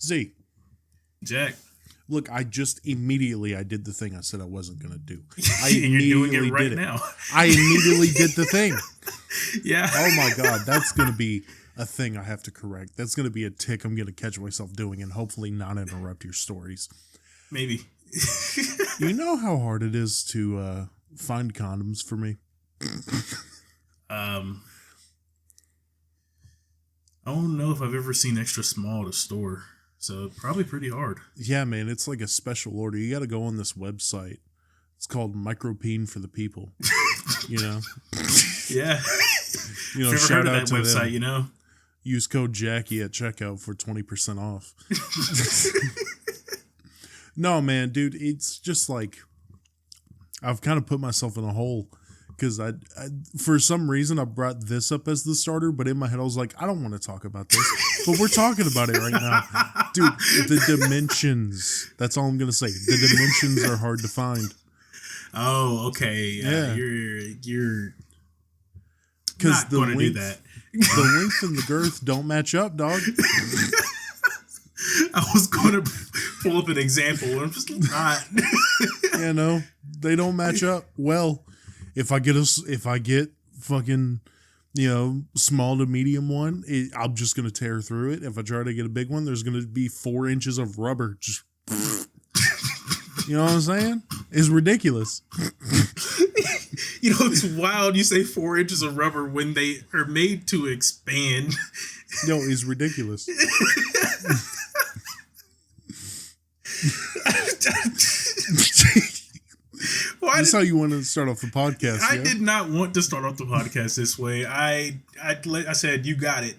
Z. Jack. Look, I just immediately I did the thing I said I wasn't going to do. I And you're doing immediately it right did it. now. I immediately did the thing. Yeah. Oh my God, that's going to be a thing I have to correct. That's going to be a tick I'm going to catch myself doing and hopefully not interrupt your stories. Maybe. You know how hard it is to find condoms for me? I don't know if I've ever seen extra small at a store. So probably pretty hard. Yeah, man, it's like a special order. You got to go on this website. It's called Micropene for the People. You know? Yeah. You know, I've never shout heard of out that to website, them. you know? Use code Jackie at checkout for 20% off. No, man, dude, it's just like I've kind of put myself in a hole because I for some reason I brought this up as the starter, but in my head I was like, I don't want to talk about this, but we're talking about it right now, dude. The dimensions. That's all I'm gonna say. The dimensions are hard to find. Oh, okay. Yeah. You're because not going to do that. The length and the girth don't match up, dog. I was going to pull up an example, and I'm just not. You know, they don't match up. Well, if I get fucking, you know, small to medium one, I'm just gonna tear through it. If I try to get a big one, there's gonna be 4 inches of rubber. Just, you know what I'm saying? It's ridiculous. You know, it's wild. You say 4 inches of rubber when they are made to expand. No, it's ridiculous. That's how you want to start off the podcast. I did not want to start off the podcast this way. I said, you got it.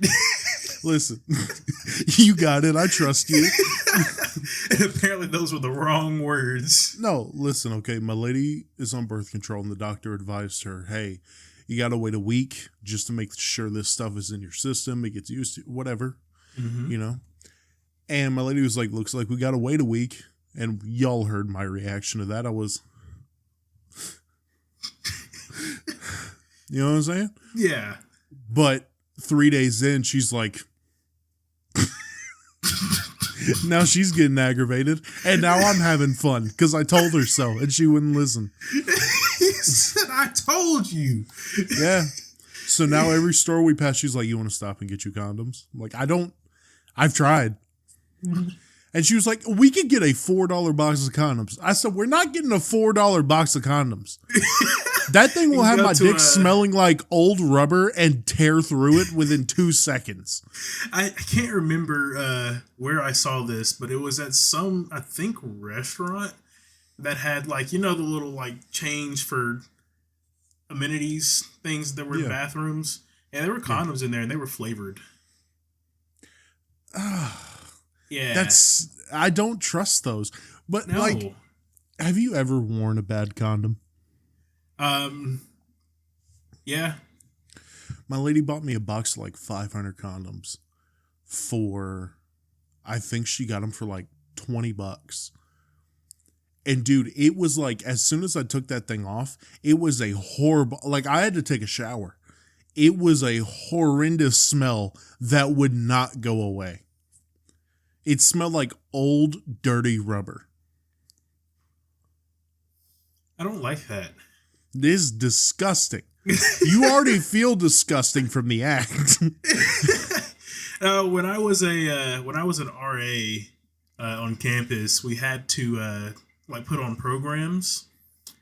Listen, you got it. I trust you. And apparently those were the wrong words. No, listen, okay. My lady is on birth control and the doctor advised her, hey, you got to wait a week just to make sure this stuff is in your system. It gets used to whatever, you know? And my lady was like, looks like we got to wait a week. And y'all heard my reaction to that. I was, you know what I'm saying? Yeah. But 3 days in, she's like, now she's getting aggravated. And now I'm having fun because I told her so and she wouldn't listen. He said, I told you. Yeah. So now every store we pass, she's like, you want to stop and get you condoms? I'm like, I've tried. And she was like, we could get a $4 box of condoms. I said, we're not getting a $4 box of condoms. That thing will have my dick smelling like old rubber and tear through it within 2 seconds. I can't remember where I saw this, but it was at some, I think, restaurant that had, like, you know, the little, like, change for amenities things that were in bathrooms. And there were condoms in there, and they were flavored. Yeah. I don't trust those. But, No. like, have you ever worn a bad condom? Yeah. My lady bought me a box of like 500 condoms for, I think she got them for like $20. And dude, it was like, as soon as I took that thing off, it was a horrible, like I had to take a shower. It was a horrendous smell that would not go away. It smelled like old, dirty rubber. I don't like that. It is disgusting. You already feel disgusting from the act. When I was an RA on campus, we had to like put on programs,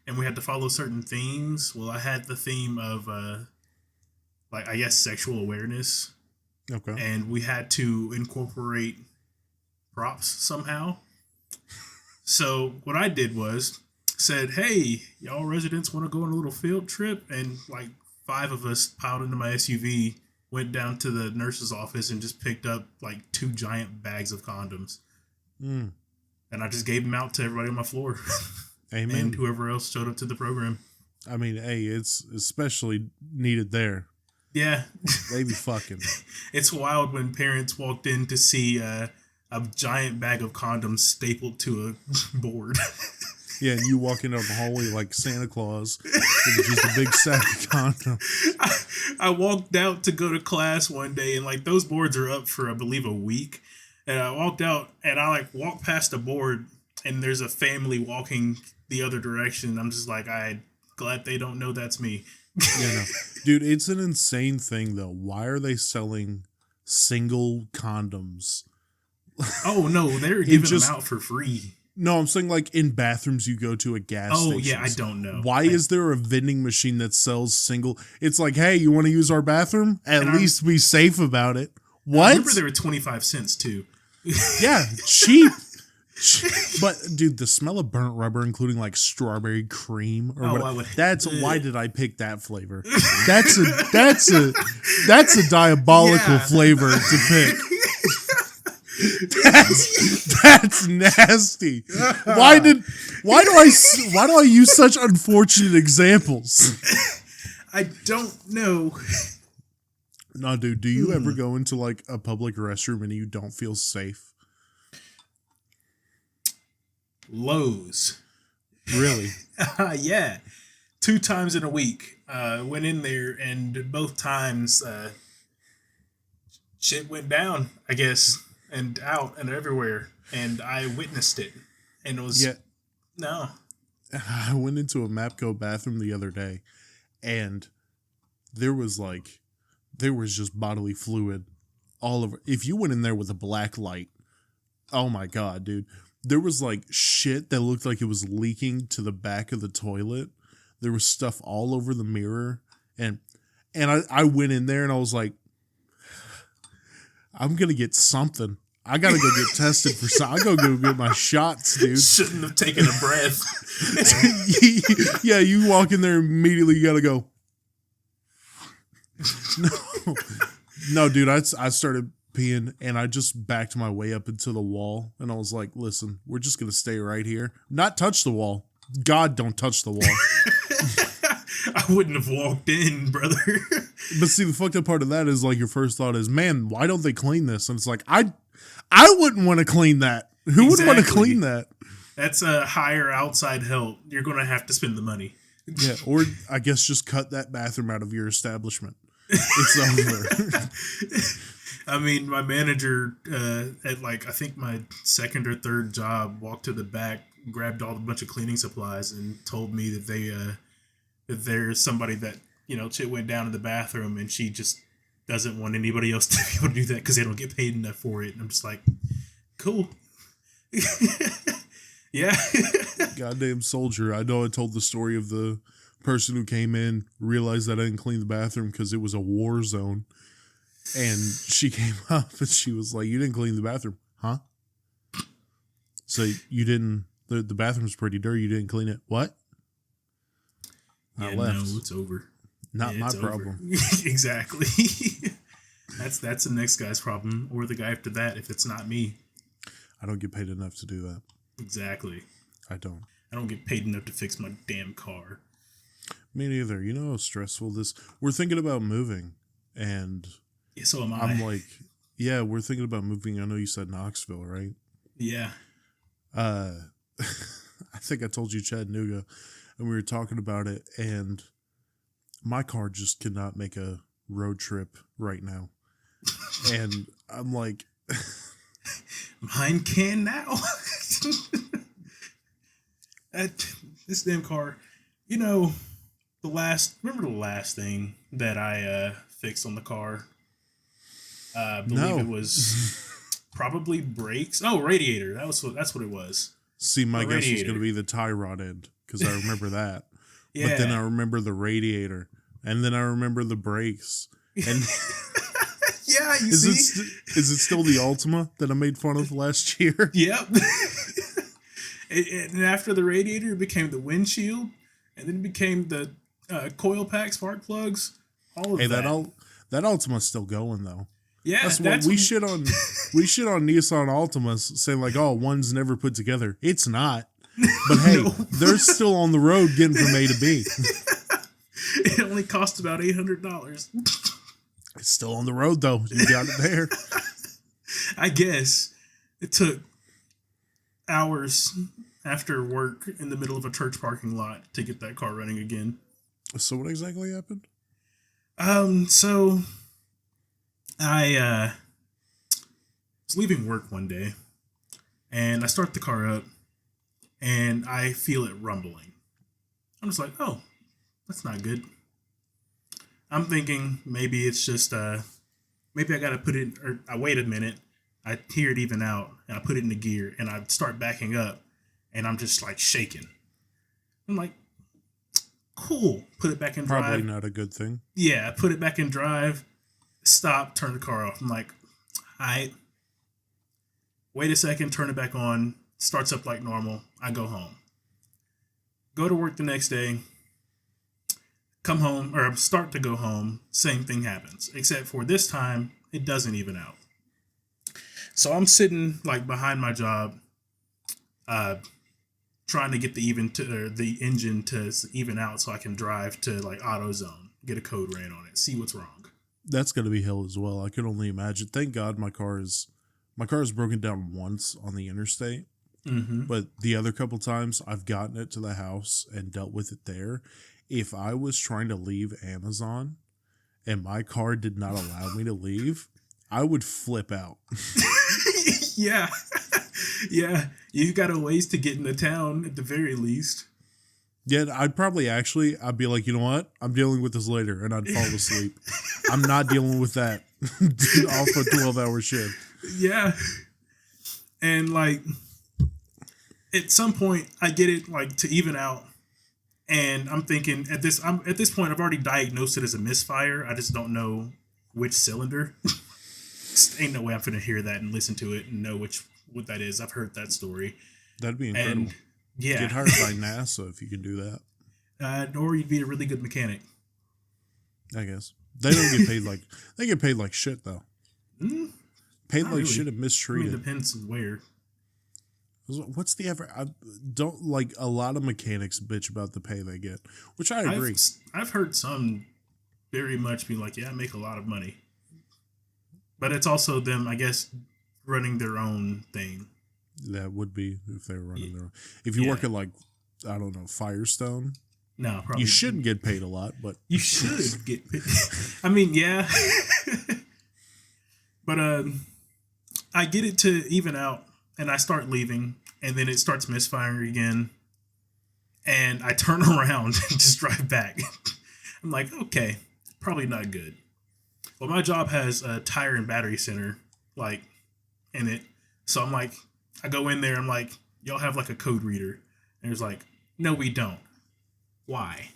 and we had to follow certain themes. Well, I had the theme of like, I guess, sexual awareness. Okay. And we had to incorporate props somehow. So what I did was said, hey, y'all residents want to go on a little field trip? And like 5 of us piled into my SUV, went down to the nurse's office and just picked up like 2 giant bags of condoms. And I just gave them out to everybody on my floor. Amen. And whoever else showed up to the program. I mean, hey, it's especially needed there. Yeah. They be fucking. It's wild when parents walked in to see a giant bag of condoms stapled to a board. Yeah, and you walk into the hallway like Santa Claus with just a big sack of condoms. I walked out to go to class one day, and like those boards are up for, I believe, a week. And I walked out, and I like walked past a board, and there's a family walking the other direction. I'm just like, I'm glad they don't know that's me. Yeah, no. Dude, it's an insane thing though. Why are they selling single condoms? Oh no, they're giving them out for free. No, I'm saying like in bathrooms you go to at gas stations. Oh yeah, I don't know. Why is there a vending machine that sells single? It's like, hey, you want to use our bathroom? At least be safe about it. What? I remember they were 25 cents too. Yeah, cheap. But dude, the smell of burnt rubber, including like strawberry cream or whatever, why did I pick that flavor? That's a diabolical flavor to pick. That's nasty. Why do I use such unfortunate examples? I don't know. No, dude, do you ever go into like a public restroom and you don't feel safe? Lowe's. Really? Yeah. 2 times in a week. Went in there, and both times shit went down, I guess, and out and everywhere. And I witnessed it. And it was... No. I went into a MAPCO bathroom the other day, and there was just bodily fluid all over. If you went in there with a black light, oh my God, dude. There was like shit that looked like it was leaking to the back of the toilet. There was stuff all over the mirror. And I went in there and I was like, I'm going to get something. I got to go get tested for something. I got to go get my shots, dude. Shouldn't have taken a breath. Yeah, you walk in there immediately, you got to go. No, dude, I started peeing and I just backed my way up into the wall and I was like, listen, we're just going to stay right here. Not touch the wall. God, don't touch the wall. I wouldn't have walked in, brother. But see, the fucked up part of that is like your first thought is, man, why don't they clean this? And it's like, I wouldn't want to clean that. Who would want to clean that? That's a hire outside help. You're going to have to spend the money. Yeah, or I guess just cut that bathroom out of your establishment. It's over. I mean, my manager at like I think my second or third job walked to the back, grabbed all a bunch of cleaning supplies, and told me that that there's somebody that shit went down in the bathroom, and she just doesn't want anybody else to be able to do that because they don't get paid enough for it. And I'm just like, cool. Yeah. Goddamn soldier. I know I told the story of the person who came in, realized that I didn't clean the bathroom because it was a war zone. And she came up and she was like, you didn't clean the bathroom, huh? So you didn't, the bathroom's pretty dirty, you didn't clean it. What? I left. No, it's over. Not my problem. Exactly. That's the next guy's problem, or the guy after that if it's not me. I don't get paid enough to do that. Exactly. I don't get paid enough to fix my damn car. Me neither. You know how stressful this... We're thinking about moving, and... Yeah, so am I. I'm like, yeah, we're thinking about moving. I know you said Knoxville, right? Yeah. I think I told you Chattanooga, and we were talking about it, and my car just cannot make a road trip right now. And I'm like... Mine can now. This damn car, remember the last thing that I fixed on the car? I believe it was probably brakes. Oh, radiator. That's what it was. See, my guess was going to be the tie rod end because I remember that. Yeah. But then I remember the radiator, and then I remember the brakes. And yeah, is it still the Altima that I made fun of last year? Yep. And after the radiator, it became the windshield, and then it became the coil pack, spark plugs, all of that. That Altima's still going though. Yeah, that's what we shit on. We shit on Nissan Altimas, saying like, "Oh, one's never put together." It's not. But hey, they're still on the road getting from A to B. It only cost about $800. It's still on the road though. You got it there. I guess it took hours after work in the middle of a church parking lot to get that car running again. So what exactly happened? So I was leaving work one day, and I start the car up, and I feel it rumbling. I'm just like, oh, that's not good. I'm thinking maybe it's just maybe I gotta put it. Or I wait a minute, I hear it even out, and I put it in the gear, and I start backing up, and I'm just like shaking. I'm like, cool. Put it back in drive. Probably not a good thing. Yeah, put it back in drive. Stop. Turn the car off. I'm like, all right. Wait a second. Turn it back on. Starts up like normal. I go home. Go to work the next day. Come home, or start to go home. Same thing happens, except for this time it doesn't even out. So I'm sitting like behind my job, trying to get the engine to even out so I can drive to like AutoZone, get a code ran on it, see what's wrong. That's gonna be hell as well. I can only imagine. Thank God my car is broken down once on the interstate. Mm-hmm. But the other couple times I've gotten it to the house and dealt with it there. If I was trying to leave Amazon and my car did not allow me to leave, I would flip out. Yeah. Yeah. You've got a ways to get into town at the very least. Yeah, I'd be like, you know what? I'm dealing with this later, and I'd fall asleep. I'm not dealing with that off a 12-hour shift. Yeah. And like, at some point, I get it like to even out. And I'm thinking at this point, I've already diagnosed it as a misfire. I just don't know which cylinder. Ain't no way I'm gonna hear that and listen to it and know what that is. I've heard that story. That'd be incredible. And, yeah. Get hired by NASA if you can do that. Or you'd be a really good mechanic. I guess they don't get paid they get paid like shit though. Paid like really. Shit and mistreated. It depends on where. What's the ever? I don't like a lot of mechanics bitch about the pay they get, which I agree. I've heard some very much be like, yeah, I make a lot of money. But it's also them, I guess, running their own thing. That would be if they were running their own. If you work at like, I don't know, Firestone. No, probably. You shouldn't get paid a lot, but. You should get paid. I mean, yeah. But I get it to even out, and I start leaving, and then it starts misfiring again. And I turn around and just drive back. I'm like, okay, probably not good. Well, my job has a tire and battery center, like, in it. So I'm like, I go in there, I'm like, y'all have like a code reader. And it's like, no, we don't. Why?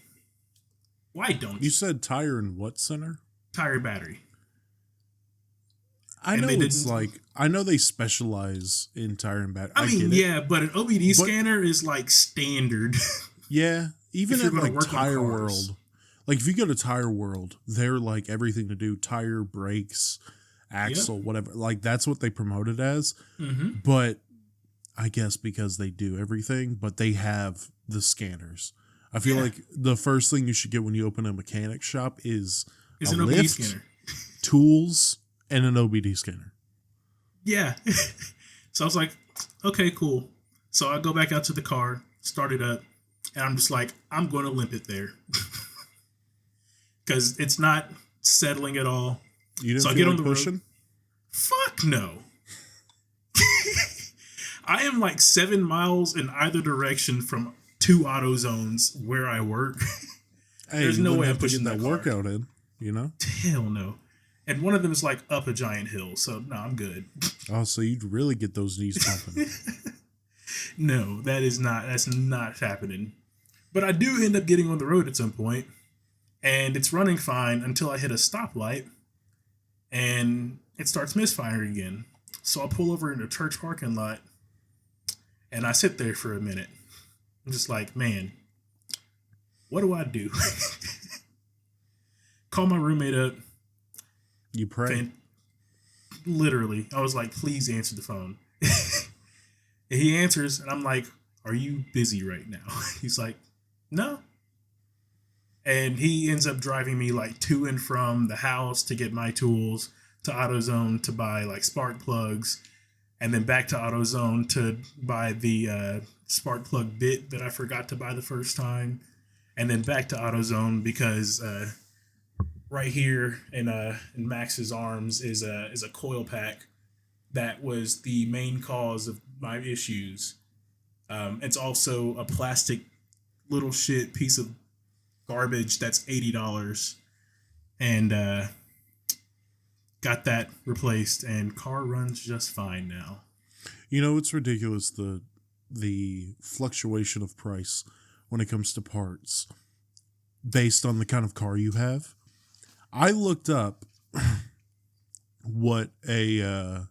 Why don't you? You said tire and what center? Tire and battery. I know it's like, I know they specialize in tire and battery. I mean, yeah, but an OBD scanner is like standard. Yeah, even at like Tire World. Like if you go to Tire World, they're like everything to do, tire, brakes, axle, whatever. Like that's what they promote it as. Mm-hmm. But I guess because they do everything, but they have the scanners. I feel like the first thing you should get when you open a mechanic shop is an lift, OBD scanner, tools, and an OBD scanner. Yeah. So I was like, okay, cool. So I go back out to the car, start it up, and I'm just like, I'm going to limp it there. Because it's not settling at all. You didn't so feel I get like on the pushing? road. Fuck no. I am like 7 miles in either direction from 2 AutoZones where I work. Hey, there's no way I'm pushing that workout in, you know? Hell no. And one of them is like up a giant hill, so no, I'm good. Oh, so you'd really get those knees pumping. No, that's not happening. But I do end up getting on the road at some point, and it's running fine until I hit a stoplight, and it starts misfiring again. So I pull over in a church parking lot, and I sit there for a minute. I'm just like, man, what do I do? Call my roommate up. You pray? Literally. I was like, please answer the phone. And he answers, and I'm like, are you busy right now? He's like, no. And he ends up driving me like to and from the house to get my tools, to AutoZone to buy like spark plugs, and then back to AutoZone to buy the spark plug bit that I forgot to buy the first time, and then back to AutoZone because right here in Max's arms is a coil pack that was the main cause of my issues. It's also a plastic little shit piece of garbage that's $80, and got that replaced, and car runs just fine now. You know, it's ridiculous the fluctuation of price when it comes to parts based on the kind of car you have. I looked up what a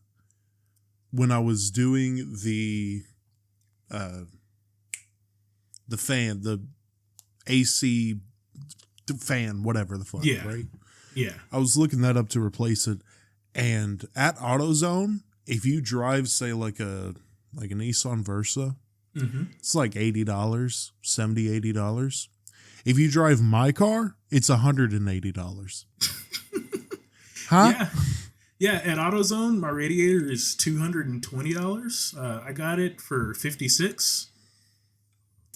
when I was doing the fan, the AC fan, whatever the fuck, Yeah. right? Yeah. I was looking that up to replace it, and at AutoZone, if you drive, say, like a Nissan Versa, it's like $80, $70, $80. If you drive my car, it's $180. Huh? Yeah. Yeah, at AutoZone, my radiator is $220. I got it for $56.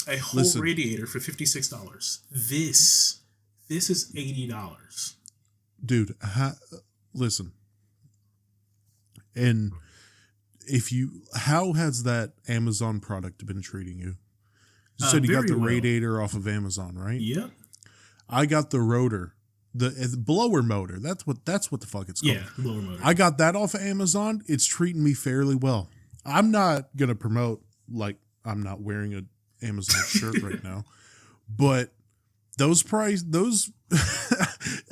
A whole radiator for $56. This is $80. Dude, listen. And how has that Amazon product been treating you? You said you got the radiator off of Amazon, right? Yep. I got the rotor, the blower motor. That's what the fuck it's called. Yeah, blower motor. I got that off of Amazon. It's treating me fairly well. I'm not gonna promote, like, I'm not wearing an Amazon shirt right now, but those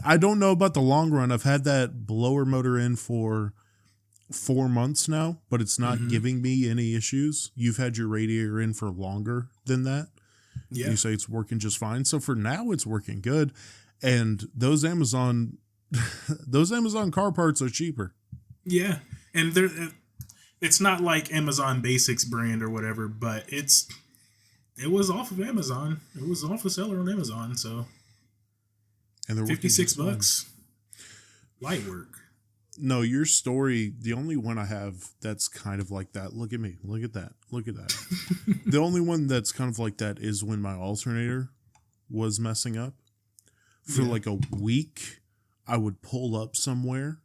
I don't know about the long run. I've had that blower motor in for 4 months now, but it's not giving me any issues. You've had your radiator in for longer than that. Yeah. You say it's working just fine. So for now, it's working good. And those Amazon car parts are cheaper. Yeah. And it's not like Amazon Basics brand or whatever, but it was off of Amazon. It was off a seller on Amazon. So, and they're $56. Light work. No, your story, the only one I have that's kind of like that. Look at me. Look at that. Look at that. The only one that's kind of like that is when my alternator was messing up. For like a week, I would pull up somewhere,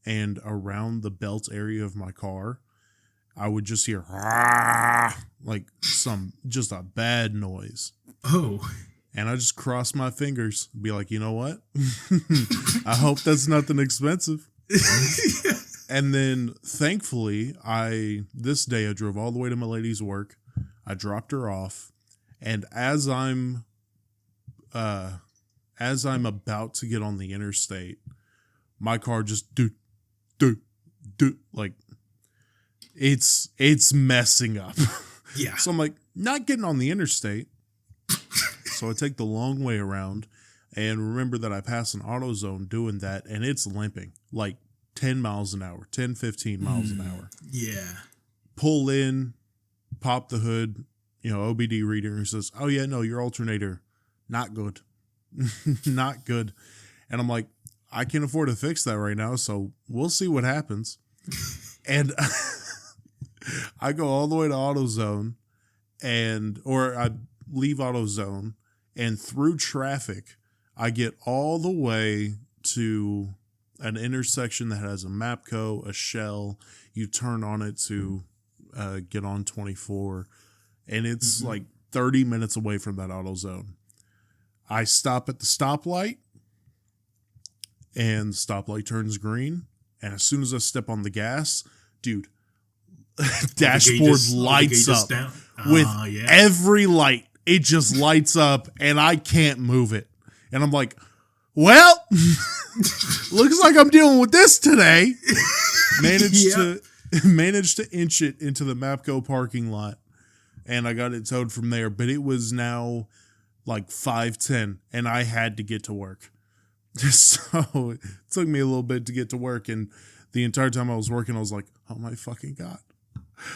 and around the belt area of my car, I would just hear like just a bad noise. Oh. And I just cross my fingers, be like, you know what? I hope that's nothing expensive. And then thankfully, this day I drove all the way to my lady's work. I dropped her off, and as I'm about to get on the interstate, my car just do like it's messing up. Yeah. So I'm like, not getting on the interstate. So I take the long way around, and remember that I pass an AutoZone doing that, and it's limping like 10 miles an hour, 10, 15 miles an hour. Yeah. Pull in, pop the hood, OBD reader, and says, oh yeah, no, your alternator, not good. Not good. And I'm like, I can't afford to fix that right now, so we'll see what happens. And I go all the way to AutoZone, or I leave AutoZone, and through traffic, I get all the way to an intersection that has a Mapco, a Shell. You turn on it to get on 24, and it's like 30 minutes away from that AutoZone. I stop at the stoplight, and the stoplight turns green, and as soon as I step on the gas, dude, dashboard lights up with every light. It just lights up, and I can't move it. And I'm like, well, looks like I'm dealing with this today. Managed to inch it into the Mapco parking lot, and I got it towed from there. But it was now like 5:10, and I had to get to work. So it took me a little bit to get to work, and the entire time I was working, I was like, oh my fucking God.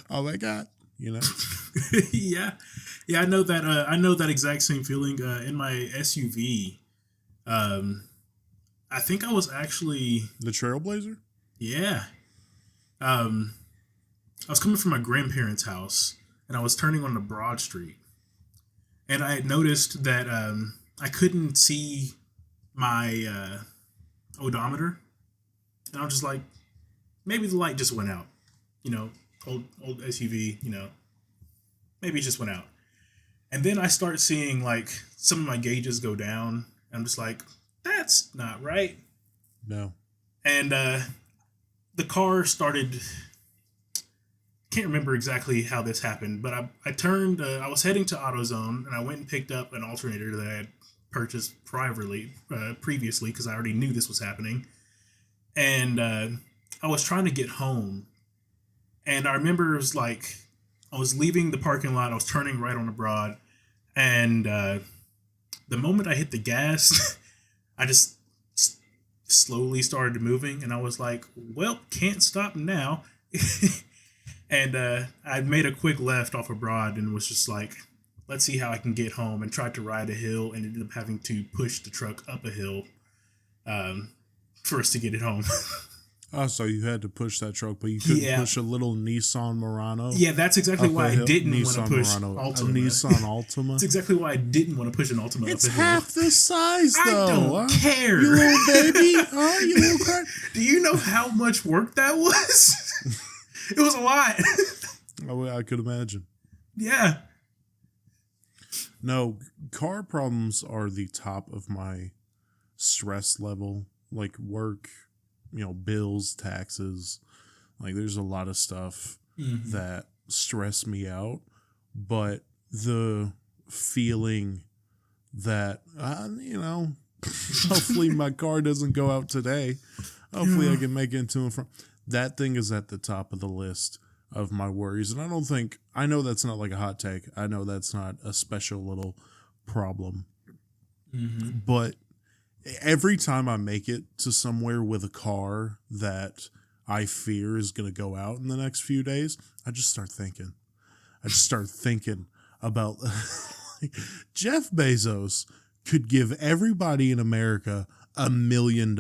Oh my God. Yeah. I know that. I know that exact same feeling. In my SUV, I think I was actually the Trailblazer. Yeah. I was coming from my grandparents' house, and I was turning on the Broad Street, and I had noticed that I couldn't see my odometer, and I'm just like, maybe the light just went out. old SUV, maybe it just went out. And then I start seeing like some of my gauges go down. And I'm just like, that's not right. No. And the car started. Can't remember exactly how this happened, but I turned. I was heading to AutoZone, and I went and picked up an alternator that I had purchased previously because I already knew this was happening. And I was trying to get home, and I remember it was like I was leaving the parking lot. I was turning right on the Broad, and the moment I hit the gas, I just slowly started moving, and I was like, "Well, can't stop now." And I made a quick left off of Broad and was just like, let's see how I can get home, and tried to ride a hill and ended up having to push the truck up a hill for us to get it home. Oh, so you had to push that truck, but you couldn't push a little Nissan Murano? Yeah, that's exactly why I didn't want to push Murano, Altima. A Nissan Altima? That's exactly why I didn't want to push an Altima it's up a hill. half the size, though. I don't care. You little baby. Huh? You little crap. Do you know how much work that was? It was a lot. Oh, I could imagine. Yeah. No, car problems are the top of my stress level. Like work, bills, taxes. Like there's a lot of stuff that stress me out. But the feeling that, hopefully my car doesn't go out today. Hopefully I can make it to and from. That thing is at the top of the list of my worries. And I know that's not like a hot take. I know that's not a special little problem. Mm-hmm. But every time I make it to somewhere with a car that I fear is going to go out in the next few days, I just start thinking. About Jeff Bezos could give everybody in America $1 million.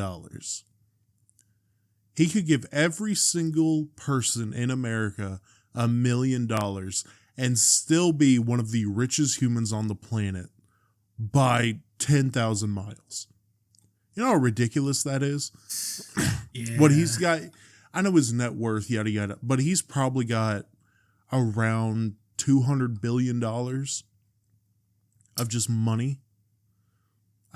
He could give every single person in America $1 million and still be one of the richest humans on the planet by 10,000 miles. You know how ridiculous that is? Yeah. What he's got, I know his net worth, yada, yada, but he's probably got around $200 billion of just money.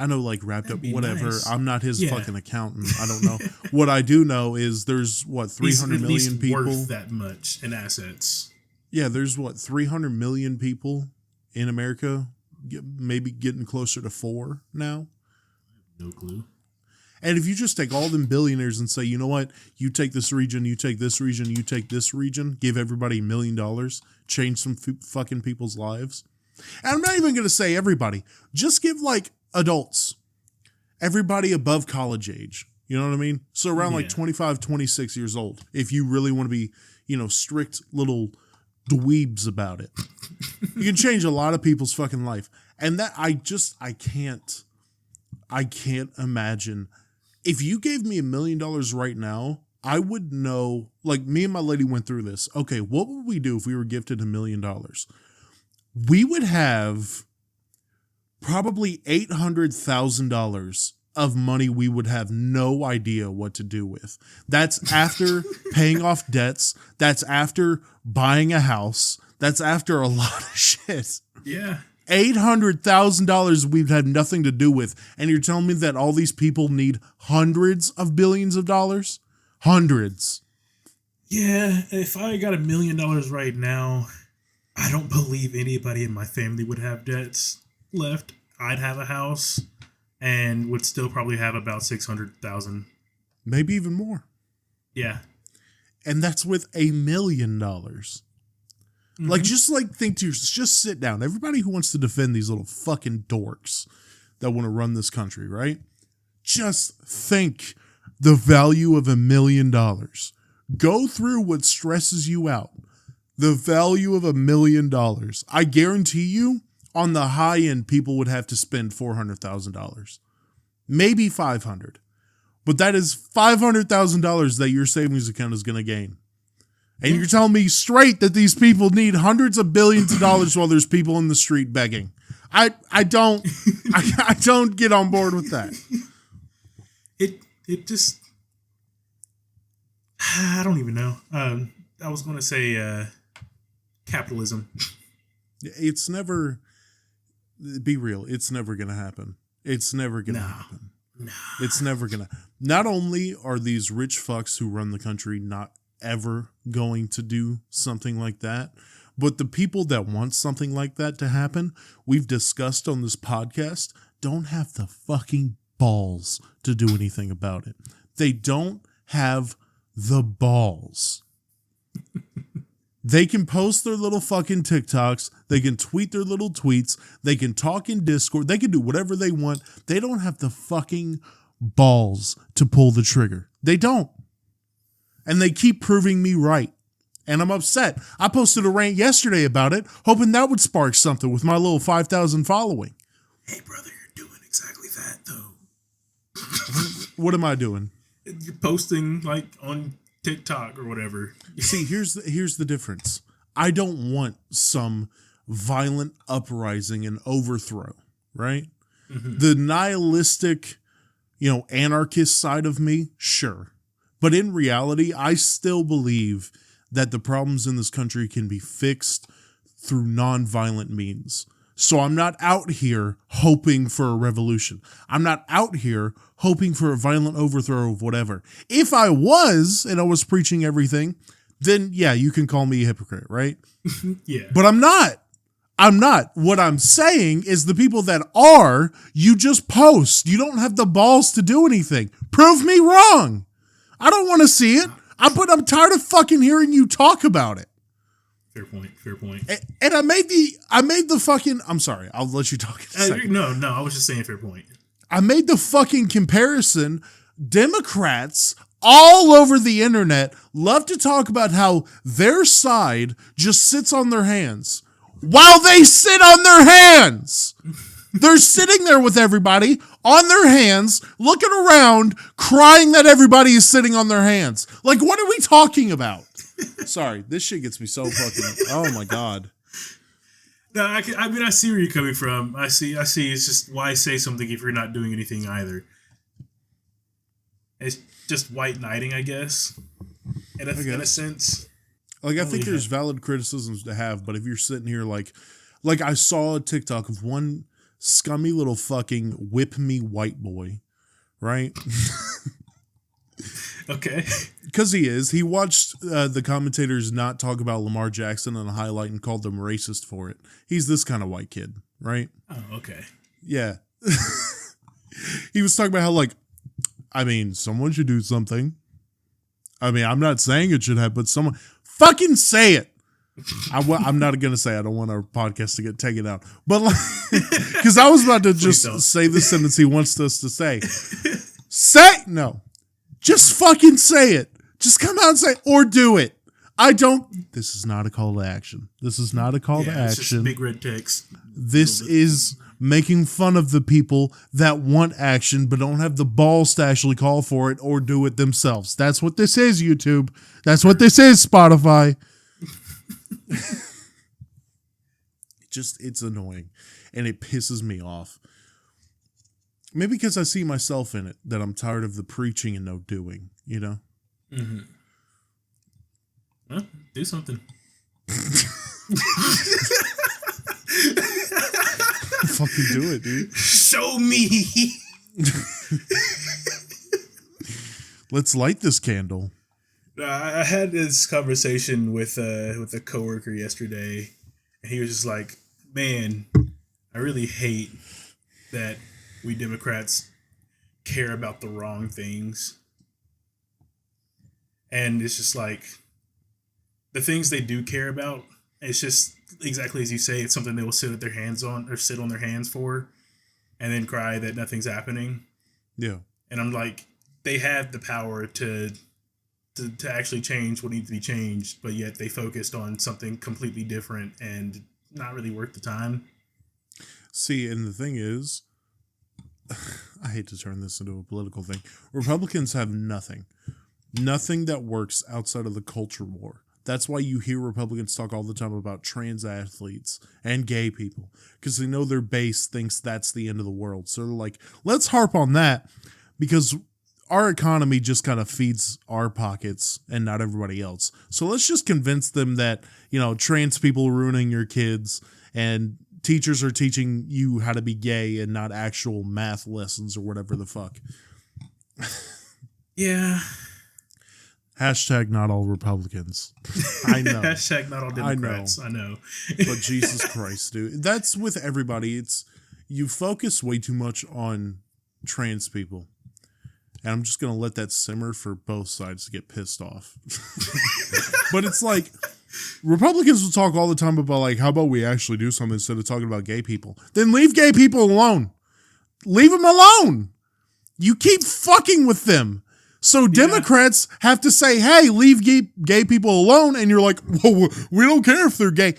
I know, like, wrapped up, whatever. Nice. I'm not his fucking accountant. I don't know. What I do know is there's, 300 million people. Worth that much in assets. Yeah, there's, 300 million people in America, maybe getting closer to 4 now. No clue. And if you just take all them billionaires and say, you know what, you take this region, you take this region, you take this region, give everybody $1 million, change some fucking people's lives. And I'm not even going to say everybody. Just give, adults, everybody above college age, you know what I mean? So around 25, 26 years old, if you really want to be, strict little dweebs about it, you can change a lot of people's fucking life. And that I can't imagine. If you gave me $1 million right now, I would know, me and my lady went through this. Okay, what would we do if we were gifted $1 million? We would have probably $800,000 of money we would have no idea what to do with. That's after paying off debts. That's after buying a house. That's after a lot of shit. Yeah. $800,000 we've had nothing to do with. And you're telling me that all these people need hundreds of billions of dollars? Hundreds. Yeah, if I got $1 million right now, I don't believe anybody in my family would have debts left. I'd have a house and would still probably have about 600,000. Maybe even more. Yeah. And that's with $1 million. Mm-hmm. Think to yourself, just sit down. Everybody who wants to defend these little fucking dorks that want to run this country, right? Just think the value of $1 million. Go through what stresses you out. The value of $1 million. I guarantee you, on the high end, people would have to spend $400,000. Maybe $500,000. But that is $500,000 that your savings account is going to gain. And you're telling me straight that these people need hundreds of billions of dollars while there's people in the street begging. I don't get on board with that. It just, I don't even know. I was going to say capitalism. It's never, be real, it's never going to happen. It's never going to happen. No. It's never going to. Not only are these rich fucks who run the country not ever going to do something like that, but the people that want something like that to happen, we've discussed on this podcast, don't have the fucking balls to do anything about it. They don't have the balls. They can post their little fucking TikToks. They can tweet their little tweets. They can talk in Discord. They can do whatever they want. They don't have the fucking balls to pull the trigger. They don't. And they keep proving me right. And I'm upset. I posted a rant yesterday about it, hoping that would spark something with my little 5,000 following. Hey, brother, you're doing exactly that, though. What am I doing? You're posting, like, on TikTok or whatever. See, here's the difference. I don't want some violent uprising and overthrow, right? Mm-hmm. The nihilistic, anarchist side of me, sure. But in reality, I still believe that the problems in this country can be fixed through nonviolent means. So I'm not out here hoping for a revolution. I'm not out here hoping for a violent overthrow of whatever. If I was, and I was preaching everything, then yeah, you can call me a hypocrite, right? Yeah. But I'm not. I'm not. What I'm saying is the people that are, you just post. You don't have the balls to do anything. Prove me wrong. I don't want to see it. I'm tired of fucking hearing you talk about it. Fair point. And I made the fucking, I'm sorry, I'll let you talk in a second. No, I was just saying fair point. I made the fucking comparison. Democrats all over the internet love to talk about how their side just sits on their hands. While they sit on their hands. They're sitting there with everybody on their hands, looking around, crying that everybody is sitting on their hands. Like, what are we talking about? Sorry, this shit gets me so fucking, oh my God. No, I see where you're coming from. I see. It's just, why say something if you're not doing anything either? It's just white knighting, I guess. In a sense. Like, I think there's valid criticisms to have, but if you're sitting here like I saw a TikTok of one scummy little fucking whip me white boy, right? Okay. Because he is. He watched the commentators not talk about Lamar Jackson on a highlight and called them racist for it. He's this kind of white kid, right? Oh, okay. Yeah. He was talking about how, someone should do something. I'm not saying it should have, but someone fucking say it. I'm not going to say I don't want our podcast to get taken out. But, because I was about to just say the sentence he wants us to say. No. Just fucking say it. Just come out and say, or do it. This is not a call to action. This is not a call to It's just action. big red text. This is making fun of the people that want action but don't have the balls to actually call for it or do it themselves. That's what this is, YouTube. That's what this is, Spotify. It's annoying. And it pisses me off. Maybe because I see myself in it, that I'm tired of the preaching and no doing, Mm-hmm. Well, do something. Fucking do it, dude. Show me. Let's light this candle. I had this conversation with a coworker yesterday, and he was just like, "Man, I really hate that we Democrats care about the wrong things." And it's just like, the things they do care about, it's just exactly as you say, it's something they will sit on their hands for, and then cry that nothing's happening. Yeah. And I'm like, they have the power to actually change what needs to be changed, but yet they focused on something completely different and not really worth the time. See, and the thing is, I hate to turn this into a political thing. Republicans have nothing that works outside of the culture war. That's why you hear Republicans talk all the time about trans athletes and gay people, because they know their base thinks that's the end of the world. So they're like, let's harp on that, because our economy just kind of feeds our pockets and not everybody else. So let's just convince them that, trans people are ruining your kids and teachers are teaching you how to be gay and not actual math lessons or whatever the fuck. Yeah. Hashtag not all Republicans. I know. Hashtag not all Democrats. I know. But Jesus Christ, dude. That's with everybody. You focus way too much on trans people. And I'm just going to let that simmer for both sides to get pissed off. But it's like, Republicans will talk all the time about, like, how about we actually do something instead of talking about gay people? Then leave gay people alone. Leave them alone. You keep fucking with them. So Democrats have to say, hey, leave gay people alone. And you're like, well, we don't care if they're gay.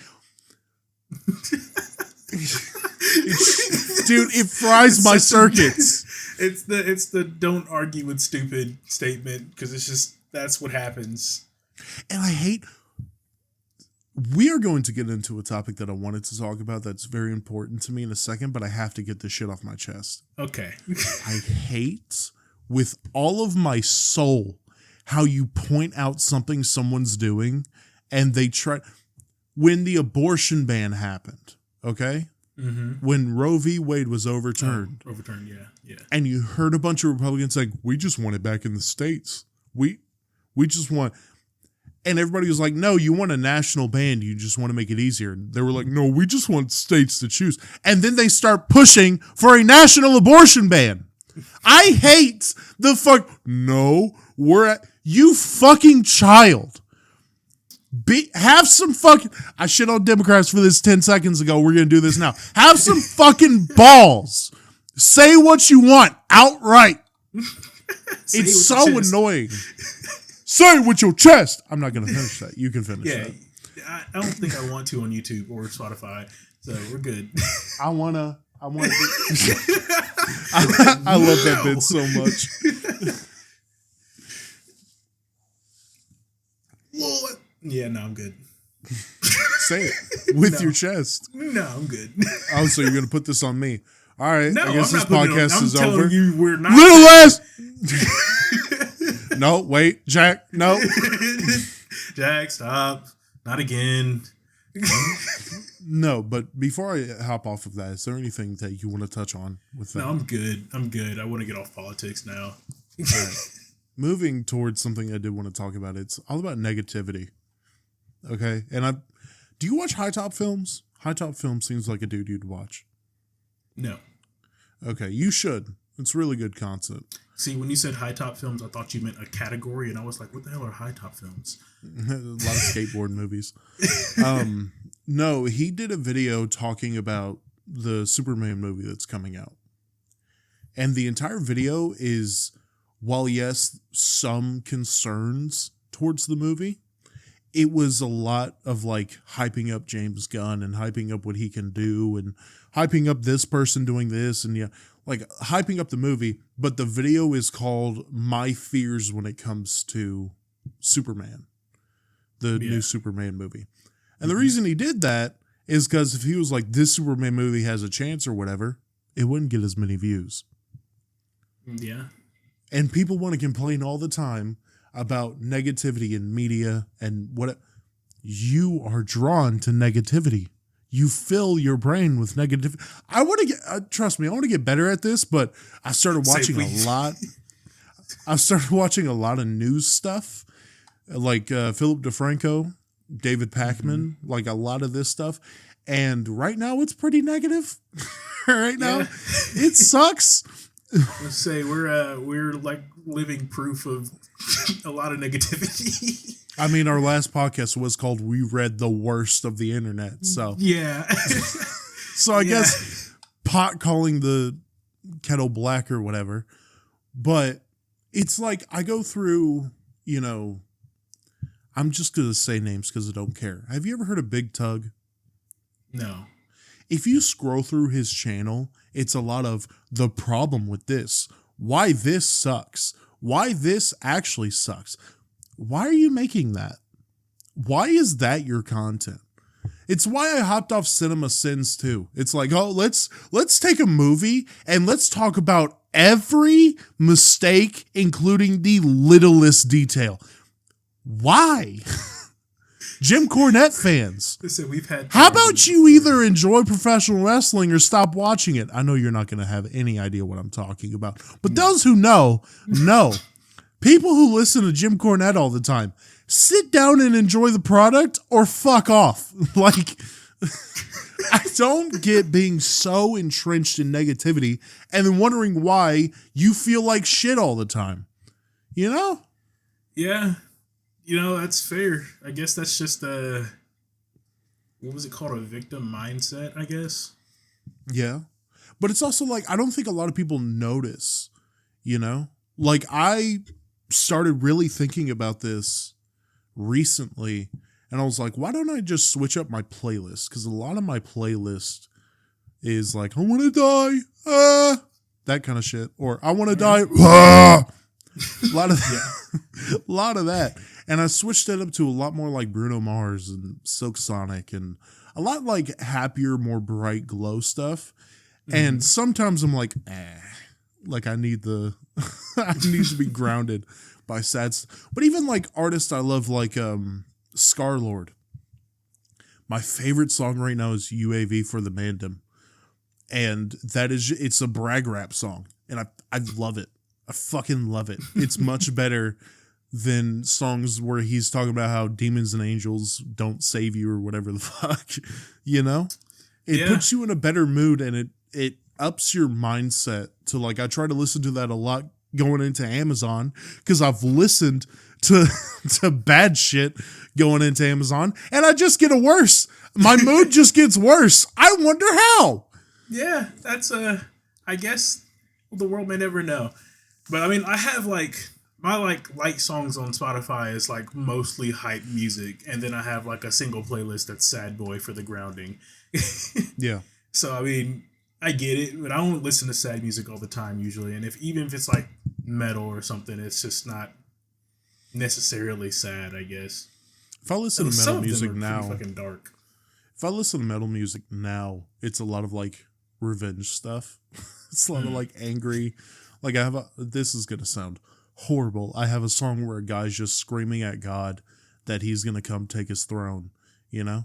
Dude, it fries my circuits. It's the don't argue with stupid statement, because it's just, that's what happens. And we are going to get into a topic that I wanted to talk about that's very important to me in a second, but I have to get this shit off my chest. Okay. I hate with all of my soul how you point out something someone's doing and they try. When the abortion ban happened, okay? Mm-hmm. When Roe v. Wade was overturned. Overturned, yeah. And you heard a bunch of Republicans like, we just want it back in the states. We just want... And everybody was like, no, you want a national ban. You just want to make it easier. And they were like, no, we just want states to choose. And then they start pushing for a national abortion ban. I hate the fuck... No, you fucking child. Have some fucking... I shit on Democrats for this 10 seconds ago. We're going to do this now. Have some fucking balls. Say what you want outright. It's so annoying. Say it with your chest. I'm not going to finish that. You can finish that. I don't think I want to on YouTube or Spotify, so we're good. I want to... I love that bit so much. Well, yeah, no, I'm good. Say it with your chest. No, I'm good. Oh, so you're going to put this on me. All right. No, I guess I'm this podcast is over. You we're not. Little ass. No, wait, Jack. No. Jack, stop. Not again. No, but before I hop off of that, is there anything that you want to touch on with that? No, I'm good. I want to get off politics now. All right. Moving towards something I did want to talk about. It's all about negativity. Okay? And do you watch High Top Films? High Top Films seems like a dude you'd watch. No. Okay, you should. It's really good content. See, when you said High Top Films, I thought you meant a category, and I was like, what the hell are High Top Films? A lot of skateboard movies. No, he did a video talking about the Superman movie that's coming out. And the entire video is, while yes, some concerns towards the movie, it was a lot of like hyping up James Gunn and hyping up what he can do and hyping up this person doing this and like hyping up the movie. But the video is called My Fears When It Comes to Superman, the new Superman movie. And the reason he did that is because if he was like, this Superman movie has a chance or whatever, it wouldn't get as many views. Yeah. And people want to complain all the time about negativity in media and what you are drawn to negativity. You fill your brain with negativity. I want to get, trust me, I want to get better at this, but I started watching a lot. I started watching a lot of news stuff like Philip DeFranco, David Pakman, like a lot of this stuff. And right now it's pretty negative. Right now it sucks. Let's say we're like living proof of a lot of negativity. I mean, our last podcast was called "We Read the Worst of the Internet," so yeah. So I guess pot calling the kettle black or whatever, but it's like I go through, I'm just gonna say names because I don't care. Have you ever heard of Big Tug? No. If you scroll through his channel, it's a lot of the problem with this, why this sucks, why this actually sucks. Why are you making that? Why is that your content? It's why I hopped off Cinema Sins too. It's like, oh, let's take a movie and let's talk about every mistake, including the littlest detail. Why? Jim Cornette fans. Listen, we've had. How about you either enjoy professional wrestling or stop watching it? I know you're not going to have any idea what I'm talking about, but those who know. People who listen to Jim Cornette all the time, sit down and enjoy the product or fuck off. Like, I don't get being so entrenched in negativity and then wondering why you feel like shit all the time. You know? Yeah. You know, that's fair. I guess that's just what was it called? A victim mindset, I guess. Yeah. But it's also like, I don't think a lot of people notice, you know? Like, I started really thinking about this recently, and I was like, why don't I just switch up my playlist? Because a lot of my playlist is like, I want to die, that kind of shit, or I want to die, a lot of a lot of that. And I switched it up to a lot more like Bruno Mars and Silk Sonic, and a lot like happier, more bright glow stuff. Mm-hmm. And sometimes I'm like, like I need I need to be grounded by sad stuff. But even like artists I love, like Scarlord. My favorite song right now is UAV for the Mandem. And it's a brag rap song. And I love it. I fucking love it. It's much better than songs where he's talking about how demons and angels don't save you or whatever the fuck. You know? It puts you in a better mood, and it ups your mindset to, like, I try to listen to that a lot going into Amazon, because I've listened to bad shit going into Amazon, and I just get worse. My mood just gets worse. I wonder how. Yeah, that's I guess the world may never know. But I mean, I have like my light songs on Spotify is like mostly hype music, and then I have like a single playlist that's Sad Boy for the grounding. Yeah. So I mean, I get it, but I don't listen to sad music all the time usually. And even if it's like metal or something, it's just not necessarily sad, I guess. If I listen to metal music now, fucking dark. If I listen to metal music now, it's a lot of like revenge stuff. It's a lot of like angry. Like this is gonna sound horrible. I have a song where a guy's just screaming at God that he's gonna come take his throne. You know.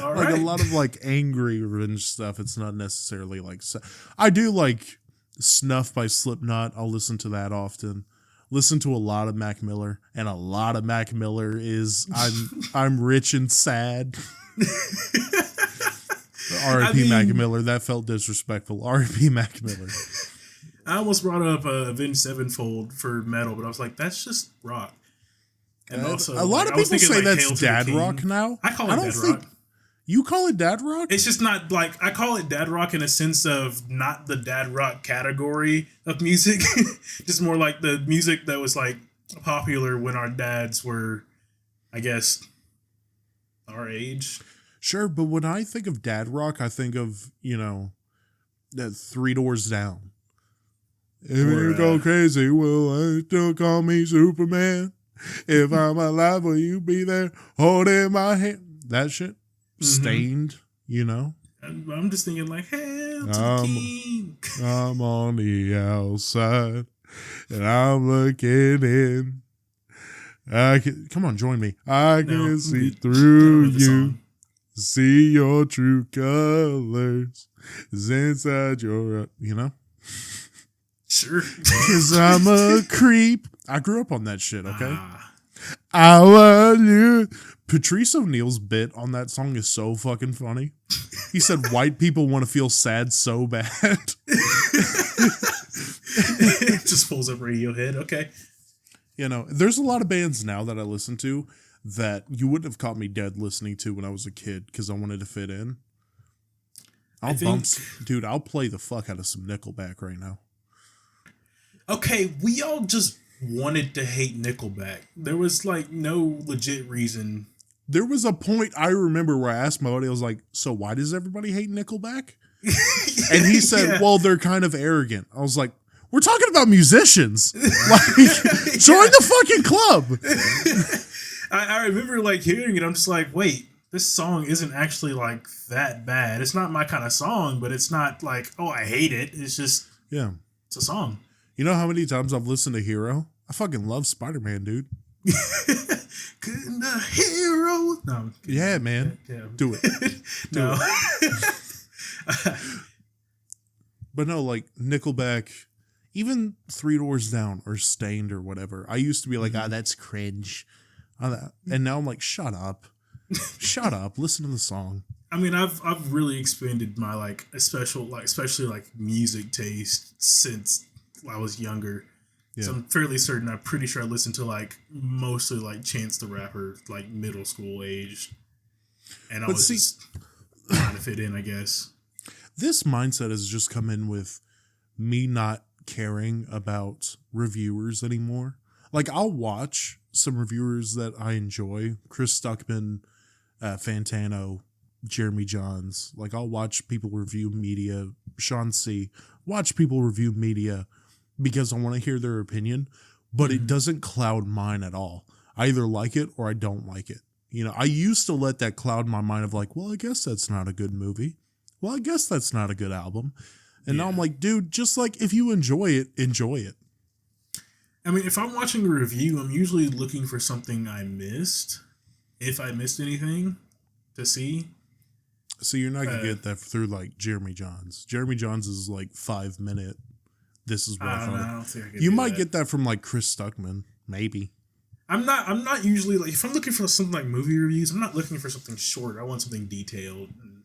All like right. a lot of like angry revenge stuff. It's not necessarily like I do like Snuff by Slipknot. I'll listen to that often. Listen to a lot of Mac Miller, and a lot of Mac Miller is I'm rich and sad. R.I.P. Mac Miller. That felt disrespectful. R.I.P. Mac Miller. I almost brought up Avenged Sevenfold for metal, but I was like, that's just rock. And also, a lot of people say that's dad rock now. I call it dad rock. You call it dad rock? It's just not like, I call it dad rock in a sense of not the dad rock category of music. Just more like the music that was like popular when our dads were, I guess, our age. Sure, but when I think of dad rock, I think of, you know, that Three Doors Down. If you go crazy, will I still call me Superman? If I'm alive, will you be there holding my hand? That shit. Stained, you know. I'm just thinking like, hail to the king. I'm on the outside and I'm looking in. Come on, join me. I can see through you, see your true colors is inside your, you know. Sure. Because I'm a creep. I grew up on that shit, okay? I love you. Patrice O'Neal's bit on that song is so fucking funny. He said white people want to feel sad so bad. Just pulls up Radiohead. Okay. You know, there's a lot of bands now that I listen to that you wouldn't have caught me dead listening to when I was a kid because I wanted to fit in. I'll play the fuck out of some Nickelback right now. Okay, we all just wanted to hate Nickelback. There was like no legit reason. There was a point I remember where I asked my buddy, I was like, so why does everybody hate Nickelback? And he said, well, they're kind of arrogant. I was like, we're talking about musicians. Like, join the fucking club. I remember like hearing it. I'm just like, wait, this song isn't actually like that bad. It's not my kind of song, but it's not like, oh, I hate it. It's just, Yeah. it's a song. You know how many times I've listened to Hero? I fucking love Spider-Man, dude. Couldn't a hero? No. Yeah, man. Yeah. Do it. No. But no, like Nickelback, even Three Doors Down or Stained or whatever. I used to be like, that's cringe. And now I'm like, shut up. Shut up. Listen to the song. I mean, I've really expanded my like especially like music taste since I was younger. Yeah. So I'm fairly certain. I'm pretty sure I listened to like mostly like Chance the Rapper, like middle school age, and I was just trying to fit in, I guess. This mindset has just come in with me not caring about reviewers anymore. Like, I'll watch some reviewers that I enjoy, Chris Stuckman, Fantano, Jeremy Johns. Like, I'll watch people review media, Sean C. Watch people review media because I want to hear their opinion, but it doesn't cloud mine at all. I either like it or I don't like it. You know, I used to let that cloud my mind of like, well, I guess that's not a good movie. Well, I guess that's not a good album. And now I'm like, dude, just like if you enjoy it, enjoy it. I mean, if I'm watching a review, I'm usually looking for something I missed. If I missed anything to see. So you're not going to get that through like Jeremy Johns. Jeremy Johns is like 5 minute. This is what I thought. I don't think I can You do might that. get that from like Chris Stuckman. Maybe. I'm not usually like, if I'm looking for something like movie reviews, I'm not looking for something short. I want something detailed. And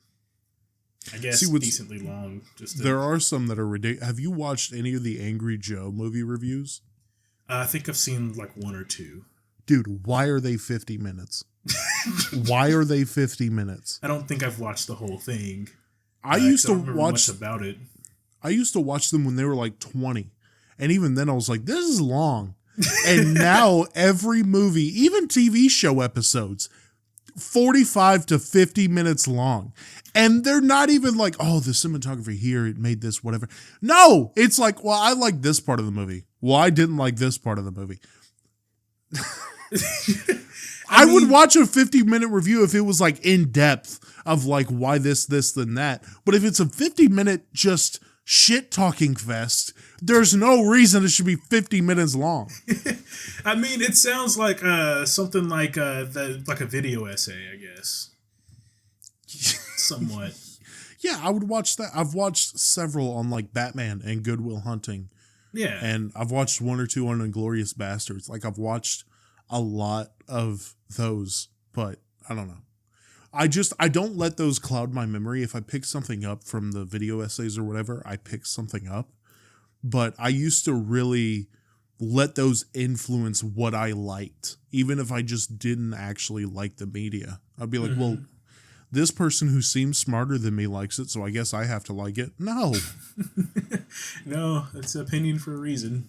I guess decently long. There are some that are ridiculous. Have you watched any of the Angry Joe movie reviews? I think I've seen like one or two. Dude, why are they 50 minutes? Why are they 50 minutes? I don't think I've watched the whole thing. I used to watch much about it. I used to watch them when they were like 20. And even then I was like, this is long. And now every movie, even TV show episodes, 45 to 50 minutes long. And they're not even like, oh, the cinematography here, it made this, whatever. No, it's like, well, I like this part of the movie. Well, I didn't like this part of the movie. I would watch a 50-minute review if it was like in depth of like why this, then that. But if it's a 50-minute just shit talking fest, there's no reason it should be 50 minutes long. I mean, it sounds like something like like a video essay, I guess. Somewhat. Yeah, I would watch that. I've watched several on like Batman and Good Will Hunting. Yeah. And I've watched one or two on Inglourious Bastards. Like, I've watched a lot of those, but I don't know. I don't let those cloud my memory. If I pick something up from the video essays or whatever, I pick something up. But I used to really let those influence what I liked, even if I just didn't actually like the media. I'd be like, well, this person who seems smarter than me likes it, so I guess I have to like it. No. No, it's an opinion for a reason.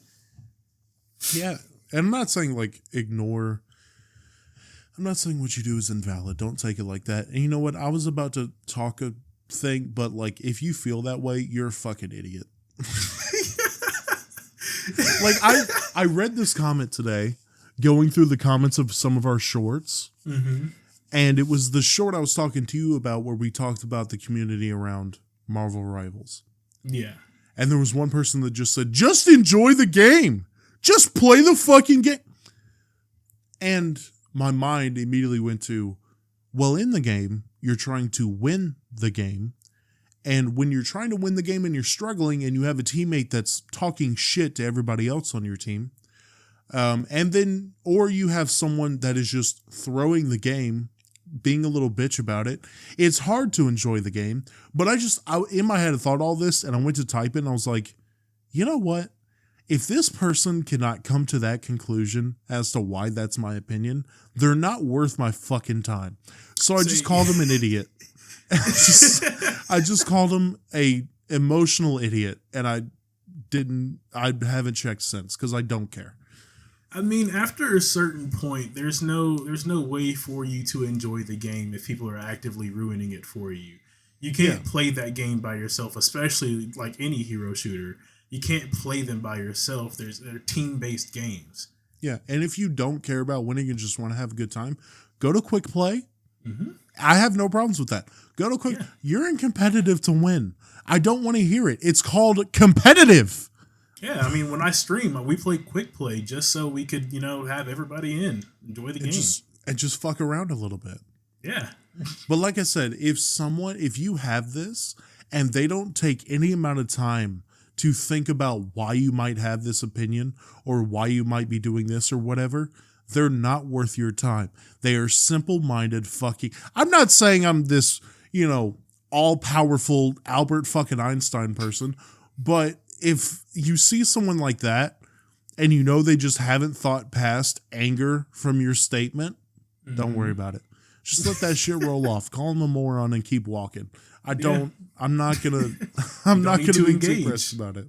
Yeah. And I'm not saying like ignore. I'm not saying what you do is invalid. Don't take it like that. And you know what? I was about to talk a thing, but like if you feel that way, you're a fucking idiot. Like I read this comment today, going through the comments of some of our shorts. Mm-hmm. And it was the short I was talking to you about where we talked about the community around Marvel Rivals. Yeah. And there was one person that just said, just enjoy the game. Just play the fucking game. And my mind immediately went to, well, in the game, you're trying to win the game. And when you're trying to win the game and you're struggling and you have a teammate that's talking shit to everybody else on your team, and then, or you have someone that is just throwing the game, being a little bitch about it, it's hard to enjoy the game. But I in my head, I thought all this and I went to type it and I was like, you know what? If this person cannot come to that conclusion as to why that's my opinion, they're not worth my fucking time. So I just called him an idiot. I just called him a emotional idiot, and I haven't checked since because I don't care. I mean, after a certain point, there's no way for you to enjoy the game if people are actively ruining it for you. You can't play that game by yourself, especially like any hero shooter. You can't play them by yourself. They're team-based games. Yeah, and if you don't care about winning and just want to have a good time, go to Quick Play, I have no problems with that. Go to quick. Yeah. You're in competitive to win. I don't want to hear it. It's called competitive. Yeah, I mean, when I stream, we play quick play just so we could, have everybody enjoy the game. Just fuck around a little bit. Yeah. But like I said, if you have this and they don't take any amount of time to think about why you might have this opinion or why you might be doing this or whatever, they're not worth your time. They are simple-minded fucking... I'm not saying I'm this, all-powerful Albert fucking Einstein person, but if you see someone like that and they just haven't thought past anger from your statement, don't worry about it. Just let that shit roll off. Call him a moron and keep walking. I'm not gonna be too pressed about it.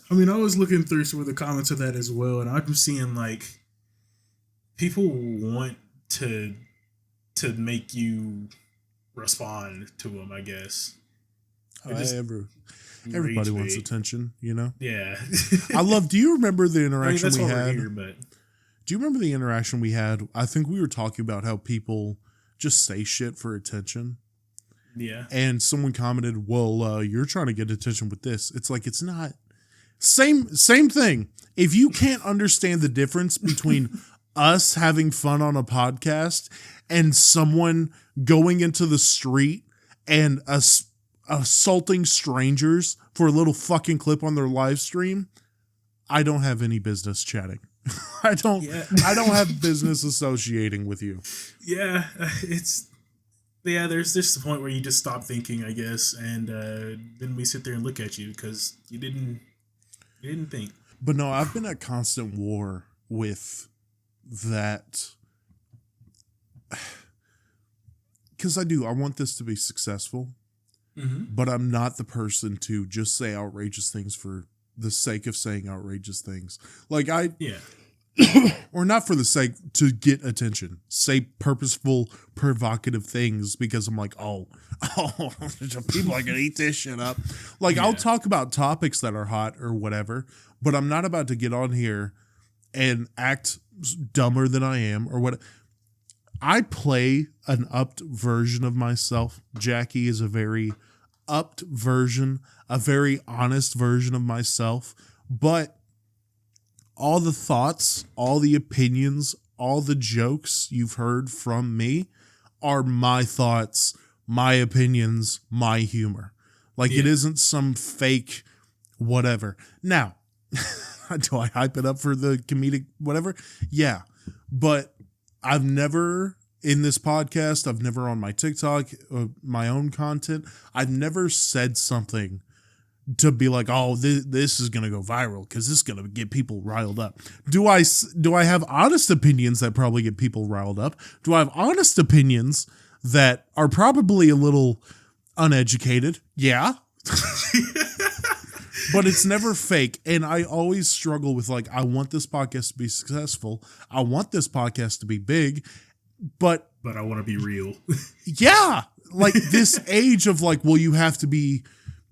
I mean, I was looking through some of the comments of that as well, and I'm seeing like people want to make you respond to them, I guess. Everybody wants attention, Yeah. do you remember the interaction we had? Do you remember the interaction we had? I think we were talking about how people just say shit for attention. Yeah. And someone commented, well, you're trying to get attention with this. It's like, it's not. Same thing. If you can't understand the difference between us having fun on a podcast and someone going into the street and assaulting strangers for a little fucking clip on their live stream, I don't have any business chatting. I don't have business associating with you. Yeah, there's just the point where you just stop thinking, I guess, and then we sit there and look at you because you didn't think. But no, I've been at constant war with that because I want this to be successful, but I'm not the person to just say outrageous things for the sake of saying outrageous things. Like or not for the sake to get attention. Say purposeful, provocative things because I'm like, oh, people are gonna eat this shit up. Like I'll talk about topics that are hot or whatever, but I'm not about to get on here and act dumber than I am or what. I play an upped version of myself. Jackie is a very upped version, a very honest version of myself, but all the thoughts, all the opinions, all the jokes you've heard from me are my thoughts, my opinions, my humor. Like it isn't some fake whatever. Now, do I hype it up for the comedic whatever? Yeah. But I've never in this podcast, I've never on my TikTok, my own content, I've never said something to be like, oh, this is going to go viral because this is going to get people riled up. Do I have honest opinions that probably get people riled up? Do I have honest opinions that are probably a little uneducated? Yeah. But it's never fake. And I always struggle with like, I want this podcast to be successful. I want this podcast to be big, but I want to be real. Yeah. Like this age of like, well, you have to be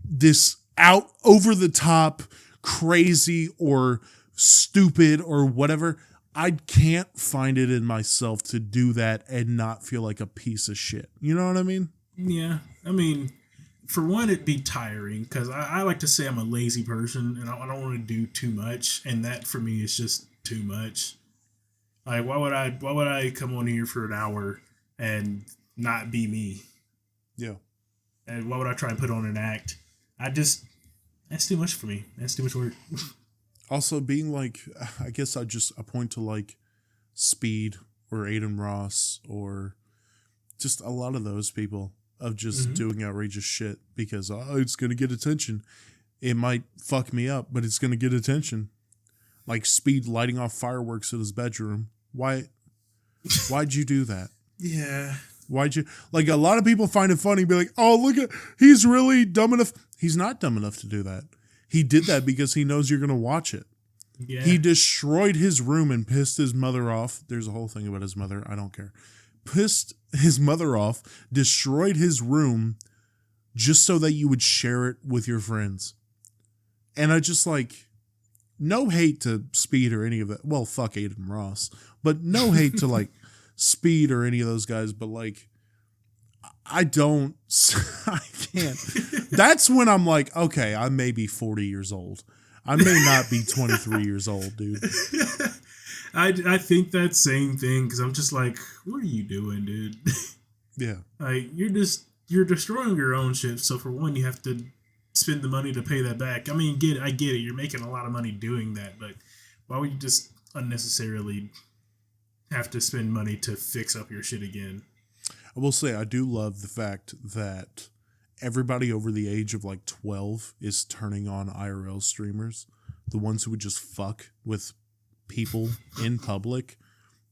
this out over the top, crazy or stupid or whatever. I can't find it in myself to do that and not feel like a piece of shit. You know what I mean? Yeah. I mean, for one, it'd be tiring because I like to say I'm a lazy person and I don't want to do too much. And that for me is just too much. Like, why would I come on here for an hour and not be me? Yeah. And why would I try and put on an act? That's too much for me. That's too much work. Also, being like, I guess I point to like Speed or Aiden Ross or just a lot of those people of just doing outrageous shit because it's going to get attention. It might fuck me up, but it's going to get attention. Like Speed lighting off fireworks in his bedroom. Why'd you do that? Yeah. Why'd you, like, a lot of people find it funny, be like, oh, look at, he's really dumb enough. He's not dumb enough to do that. He did that because he knows you're going to watch it. Yeah. He destroyed his room and pissed his mother off. There's a whole thing about his mother. I don't care. Pissed his mother off, destroyed his room just so that you would share it with your friends. And I just like, no hate to Speed or any of that. Well, fuck Aiden Ross. But no hate to like Speed or any of those guys, but like, I don't, I can't. That's when I'm like, okay, I may be 40 years old. I may not be 23 years old, dude. I think that same thing because I'm just like, what are you doing, dude? Yeah. Like, you're destroying your own shit. So for one, you have to spend the money to pay that back. I mean, I get it. You're making a lot of money doing that, but why would you just unnecessarily have to spend money to fix up your shit again? I will say I do love the fact that everybody over the age of like 12 is turning on IRL streamers. The ones who would just fuck with people in public,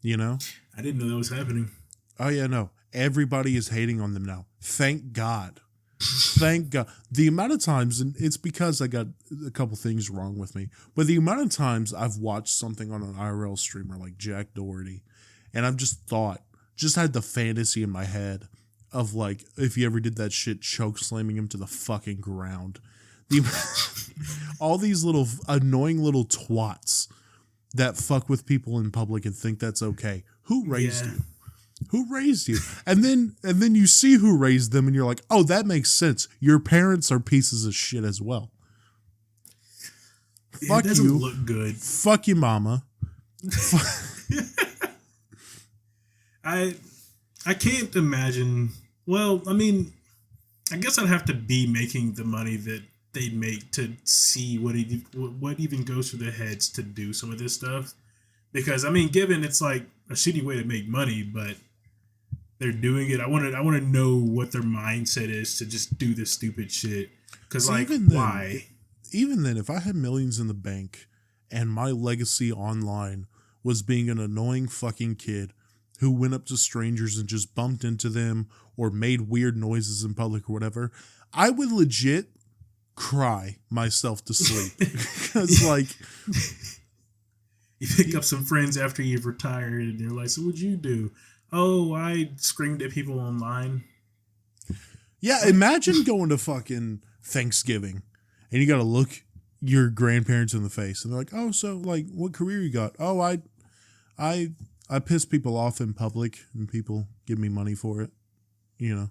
you know? I didn't know that was happening. Oh, yeah, no. Everybody is hating on them now. Thank God. Thank God. The amount of times, and it's because I got a couple things wrong with me, but the amount of times I've watched something on an IRL streamer like Jack Doherty, and I've just had the fantasy in my head of like, if you ever did that shit, choke slamming him to the fucking ground. All these little annoying little twats that fuck with people in public and think that's okay. Who raised you? Who raised you? And then you see who raised them and you're like, oh, that makes sense. Your parents are pieces of shit as well. Fuck it doesn't you. Look good. Fuck you, mama. I can't imagine. Well, I mean, I guess I'd have to be making the money that they'd make to see what even goes through their heads to do some of this stuff. Because I mean, given it's like a shitty way to make money, but they're doing it. I want to know what their mindset is to just do this stupid shit. Because like, why? Even then, if I had millions in the bank and my legacy online was being an annoying fucking kid who went up to strangers and just bumped into them or made weird noises in public or whatever, I would legit cry myself to sleep. Because like, you pick up some friends after you've retired and they're like, so what'd you do? Oh, I screamed at people online. Yeah, imagine going to fucking Thanksgiving and you got to look your grandparents in the face and they're like, oh, so like what career you got? Oh, I piss people off in public and people give me money for it, you know?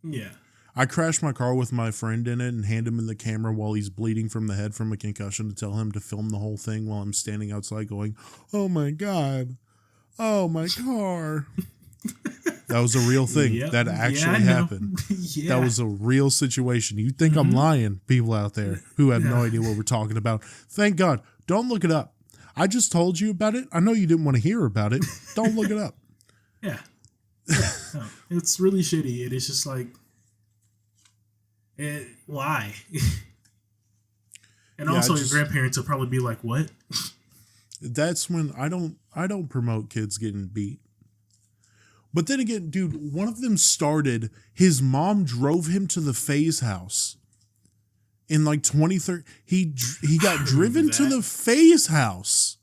Yeah. I crashed my car with my friend in it and hand him in the camera while he's bleeding from the head from a concussion to tell him to film the whole thing while I'm standing outside going, oh my God, oh my car. That was a real thing. Yep. That actually happened. Yeah. That was a real situation. You think I'm lying, people out there who have no idea what we're talking about. Thank God. Don't look it up. I just told you about it. I know you didn't want to hear about it. Don't look it up. Yeah. No, it's really shitty. It is just like, why? And also your grandparents will probably be like, what? That's when I don't promote kids getting beat. But then again, dude, one of them started, his mom drove him to the FaZe house in like 2013. He got driven to the FaZe house.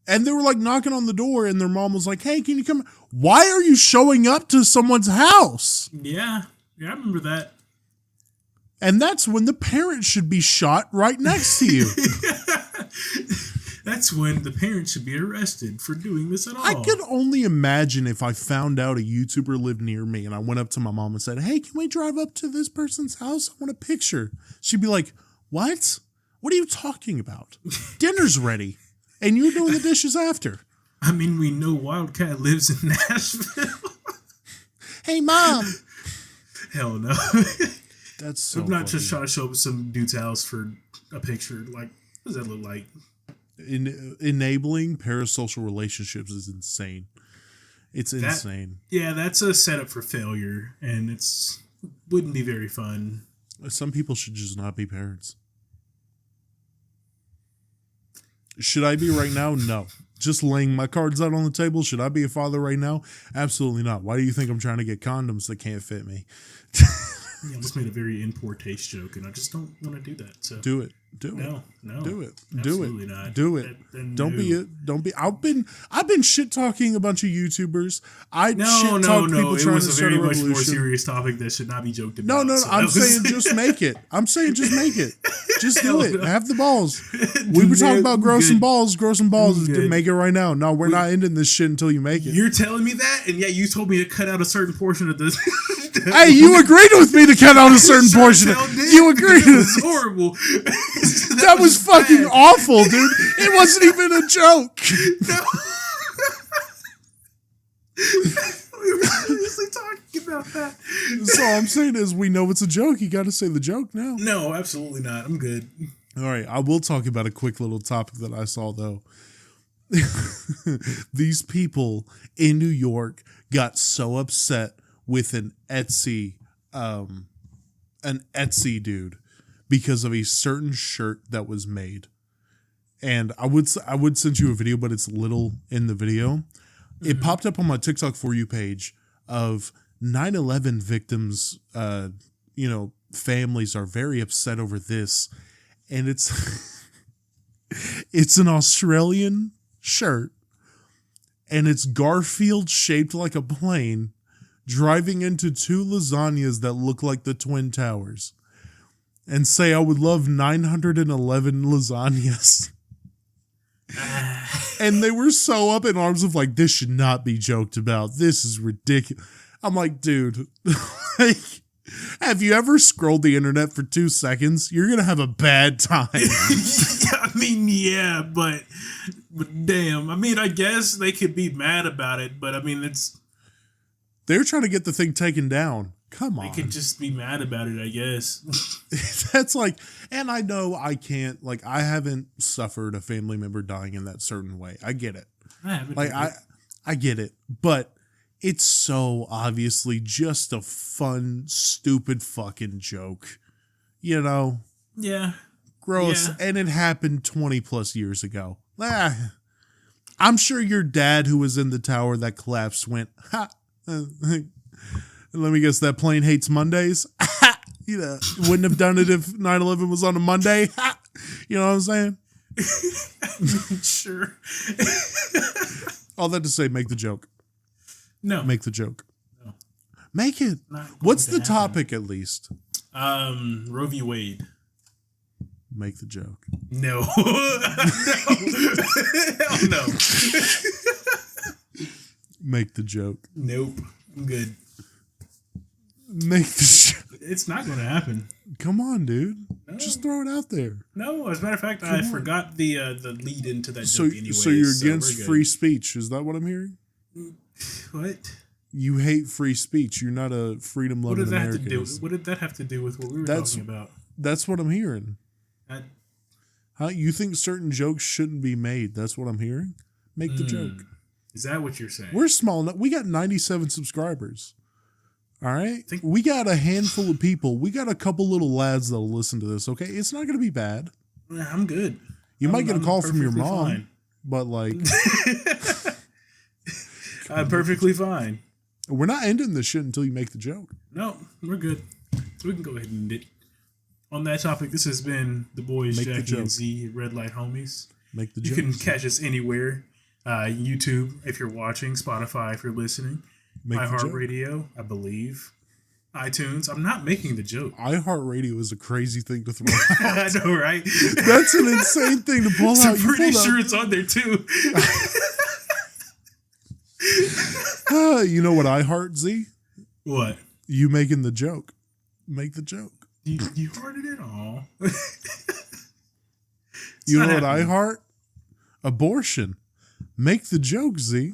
And they were like knocking on the door and their mom was like, hey, can you come? Why are you showing up to someone's house? Yeah. Yeah, I remember that. And that's when the parent should be shot right next to you. That's when the parents should be arrested for doing this at all. I could only imagine if I found out a YouTuber lived near me and I went up to my mom and said, hey, can we drive up to this person's house? I want a picture. She'd be like, what? What are you talking about? Dinner's ready. And you're doing the dishes after. I mean, we know Wildcat lives in Nashville. Hey, Mom. Hell no. That's so I'm not funny. just trying to show up some dude's house for a picture. Like, what does that look like? Enabling parasocial relationships is insane. It's insane. Yeah, that's a setup for failure, and wouldn't be very fun. Some people should just not be parents. Should I be right now? No. Just laying my cards out on the table. Should I be a father right now? Absolutely not. Why do you think I'm trying to get condoms that can't fit me? I just made a very in poor taste joke, and I just don't want to do that. So do it. Do it. No. Do it. Absolutely not. Do it. Don't be. I've been shit talking a bunch of YouTubers. Shit talk people it trying was to a start very a much revolution. more serious topic that should not be joked about. No. So I'm saying just make it. Just do it. Have the balls. We were talking about grow some balls. To make it right now. No, we're not ending this shit until you make it. You're telling me that, and yet you told me to cut out a certain portion of this. Hey, you agreed with me to cut out a certain portion. You agreed. It was horrible. That was fucking awful, dude. It wasn't even a joke. No. We were seriously talking about that. So all I'm saying is we know it's a joke. You got to say the joke now. No, absolutely not. I'm good. All right. I will talk about a quick little topic that I saw, though. These people in New York got so upset with an Etsy dude because of a certain shirt that was made. And I would send you a video, but it's little in the video. Mm-hmm. It popped up on my TikTok For You page of 9/11 victims. Families are very upset over this, and it's it's an Australian shirt, and it's Garfield shaped like a plane driving into two lasagnas that look like the Twin Towers, and say, I would love 911 lasagnas. And they were so up in arms of like, this should not be joked about. This is ridiculous. I'm like, dude, like, have you ever scrolled the internet for 2 seconds? You're going to have a bad time. I mean, yeah, but damn. I mean, I guess they could be mad about it, but I mean, they're trying to get the thing taken down. Come on. They could just be mad about it, I guess. That's like, and I know I can't, like, I haven't suffered a family member dying in that certain way. I get it. I get it. But it's so obviously just a fun, stupid fucking joke. You know? Yeah. Gross. Yeah. And it happened 20 plus years ago. I'm sure your dad, who was in the tower that collapsed, went, ha. Let me guess, that plane hates Mondays. Wouldn't have done it if 9/11 was on a Monday. You know what I'm saying? Sure. All that to say, make the joke. No. Make the joke. No. Make it. What's the topic at least? Roe v. Wade. Make the joke. No. Hell no. Make the joke. Nope. I'm good. Make the joke. It's not going to happen. Come on, dude. No. Just throw it out there. No, as a matter of fact, I forgot the lead into that joke anyway. So you're against free speech. Is that what I'm hearing? What? You hate free speech. You're not a freedom-loving American. What did that have to do with what we were talking about? That's what I'm hearing. How you think certain jokes shouldn't be made? That's what I'm hearing. Make the joke. Is that what you're saying? We're small. We got 97 subscribers. All right? We got a handful of people. We got a couple little lads that'll listen to this, okay? It's not going to be bad. I'm good. You might get a call from your mom, fine. But like... I'm perfectly fine. We're not ending this shit until you make the joke. No, we're good. So we can go ahead and end it. On that topic, this has been the boys, Jackie and Z, Red Light Homies. Make the joke. You can catch us anywhere. YouTube, if you're watching. Spotify, if you're listening. iHeartRadio, I believe. iTunes. I'm not making the joke. iHeartRadio is a crazy thing to throw out. I know, right? That's an insane thing to pull out. I'm pretty sure it's on there, too. You know what I heart, Z? What? You making the joke. Make the joke. You hearted it all. You know what I heart? Abortion. Make the joke, Z.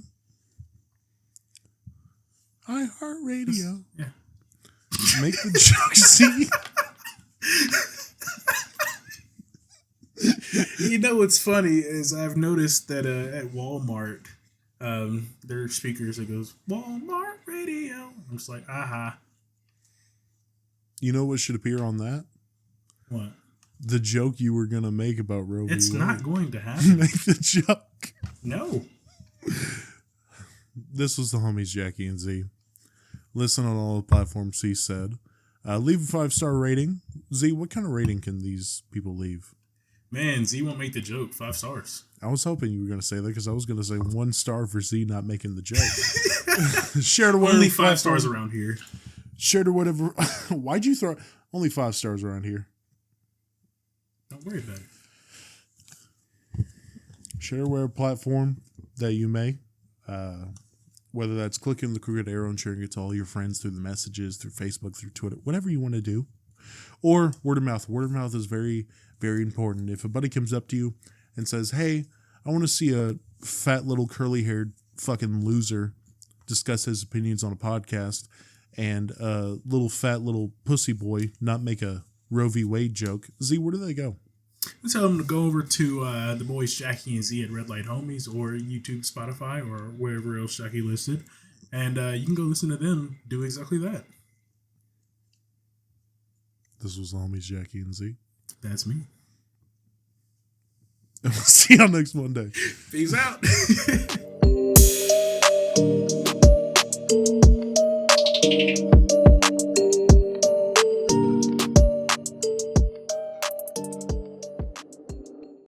I heart radio. Yeah. Make the joke, Z. You know what's funny is I've noticed that at Walmart, their speakers, it goes, Walmart radio. I'm just like, aha. You know what should appear on that? What? The joke you were going to make about Roe v. Wade. It's not going to happen. Make the joke. No. This was the homies, Jackie and Z. Listen on all the platforms C said. Leave a 5-star rating. Z, what kind of rating can these people leave? Man, Z won't make the joke. 5 stars. I was hoping you were going to say that because I was going to say 1 star for Z not making the joke. Share to whatever. Only 5 stars around here. Share to whatever. Why'd you throw only 5 stars around here? Don't worry about it. Share whatever platform that you may. Whether that's clicking the crooked arrow and sharing it to all your friends through the messages, through Facebook, through Twitter, whatever you want to do. Or word of mouth. Word of mouth is very, very important. If a buddy comes up to you and says, hey, I want to see a fat little curly-haired fucking loser discuss his opinions on a podcast and a little fat little pussy boy not make a Roe v. Wade joke, Z, where do they go? Let's tell them to go over to the boys Jackie and Z at Red Light Homies or YouTube, Spotify, or wherever else Jackie listed. And you can go listen to them do exactly that. This was the homies Jackie and Z. That's me. And we'll see y'all next Monday. Peace out.